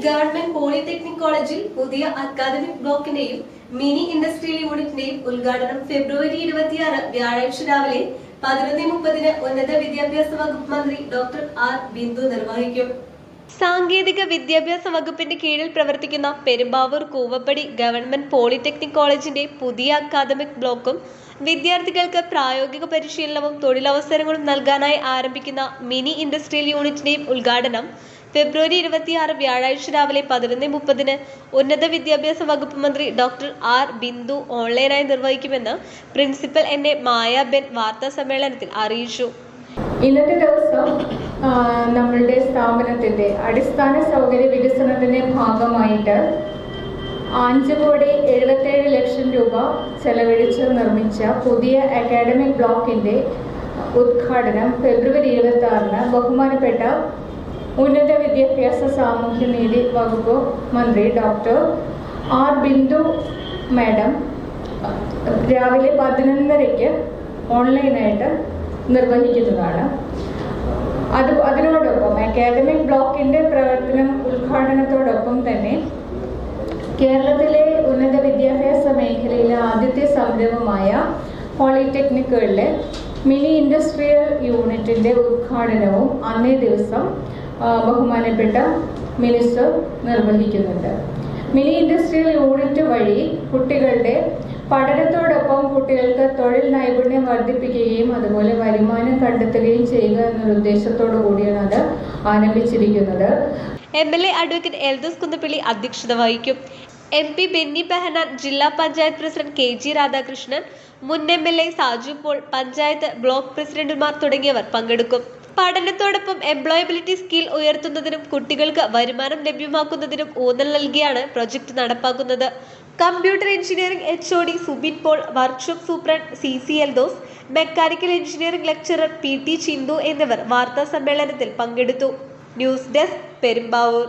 Government polytechnic കോളേജിൽ പുതിയ academic ബ്ലോക്കിന്റെയും mini industrial യൂണിറ്റിന്റെയും ഉദ്ഘാടനം ഫെബ്രുവരി 26 വ്യാഴാഴ്ച രാവിലെ 11:30 ഉന്നത വിദ്യാഭ്യാസ വകുപ്പ് മന്ത്രി ഡോക്ടർ ആർ ബിന്ദു നിർവഹിക്കും. സാങ്കേതിക വിദ്യാഭ്യാസ വകുപ്പിന്റെ കീഴിൽ പ്രവർത്തിക്കുന്ന പെരുമ്പാവൂർ കൂവപ്പടി ഗവൺമെന്റ് പോളിടെക്നിക് കോളേജിന്റെ പുതിയ അക്കാദമിക് ബ്ലോക്കും വിദ്യാർത്ഥികൾക്ക് പ്രായോഗിക പരിശീലനവും തൊഴിലവസരങ്ങളും നൽകാനായി ആരംഭിക്കുന്ന മിനി ഇൻഡസ്ട്രിയൽ യൂണിറ്റിന്റെയും ഉദ്ഘാടനം ഫെബ്രുവരി 26 വ്യാഴാഴ്ച രാവിലെ 11:30 ഉന്നത വിദ്യാഭ്യാസ വകുപ്പ് മന്ത്രി ഡോക്ടർ ആർ ബിന്ദു ഓൺലൈനായി നിർവഹിക്കുമെന്ന് പ്രിൻസിപ്പൽ മായാബെൻ വാർത്താ സമ്മേളനത്തിൽ അറിയിച്ചു. ഇന്നത്തെ ദിവസം നമ്മളുടെ സ്ഥാപനത്തിന്റെ അടിസ്ഥാന സൗകര്യ വികസനത്തിന്റെ ഭാഗമായിട്ട് 5,77,00,000 രൂപ ചെലവഴിച്ച് നിർമ്മിച്ച പുതിയ അക്കാഡമിക് ബ്ലോക്കിന്റെ ഉദ്ഘാടനം ഫെബ്രുവരി 26 ബഹുമാനപ്പെട്ട ഉന്നത വിദ്യാഭ്യാസ സാമൂഹ്യനീതി വകുപ്പ് മന്ത്രി ഡോക്ടർ ആർ ബിന്ദു മാഡം രാവിലെ 11:30 ഓൺലൈനായിട്ട് നിർവഹിക്കുന്നതാണ്. അതിനോടൊപ്പം അക്കാദമിക് ബ്ലോക്കിന്റെ പ്രവർത്തനം ഉദ്ഘാടനത്തോടൊപ്പം തന്നെ കേരളത്തിലെ ഉന്നത വിദ്യാഭ്യാസ മേഖലയിലെ ആദ്യത്തെ സംരംഭമായ പോളിടെക്നിക്കുകളിലെ മിനി ഇൻഡസ്ട്രിയൽ യൂണിറ്റിന്റെ ഉദ്ഘാടനവും അന്നേ ദിവസം ബഹുമാനപ്പെട്ട മിനിസ്റ്റർ നിർവഹിക്കുന്നുണ്ട്. മിനി ഇൻഡസ്ട്രിയൽ യൂണിറ്റ് വഴി കുട്ടികളുടെ പഠനത്തോടൊപ്പം കുട്ടികൾക്ക് തൊഴിൽ നൈപുണ്യം വർദ്ധിപ്പിക്കുകയും അതുപോലെ വരുമാനം കണ്ടെത്തുകയും ചെയ്യുക എന്നൊരു ഉദ്ദേശത്തോടു കൂടിയാണ് അത് ആരംഭിച്ചിരിക്കുന്നത്. MLA അഡ്വക്കേറ്റ് എൽദോസ് കുന്നപ്പള്ളി അധ്യക്ഷത വഹിക്കും. MP ബെന്നി ബെഹനാൻ, ജില്ലാ പഞ്ചായത്ത് പ്രസിഡന്റ് KG രാധാകൃഷ്ണൻ, മുൻ MLA Saju Paul, panchayat block പ്രസിഡന്റുമാർ തുടങ്ങിയവർ പങ്കെടുക്കും. പഠനത്തോടൊപ്പം എംപ്ലോയബിലിറ്റി സ്കിൽ ഉയർത്തുന്നതിനും കുട്ടികൾക്ക് വരുമാനം ലഭ്യമാക്കുന്നതിനും ഊന്നൽ നൽകിയാണ് പ്രൊജക്ട് നടപ്പാക്കുന്നത്. Computer engineering HOD Subin Paul, workshop superintendent CC Eldhose, mechanical engineering lecturer PT Chinthu എന്നിവർ വാർത്താ സമ്മേളനത്തിൽ പങ്കെടുത്തു. News desk, Perumbavoor.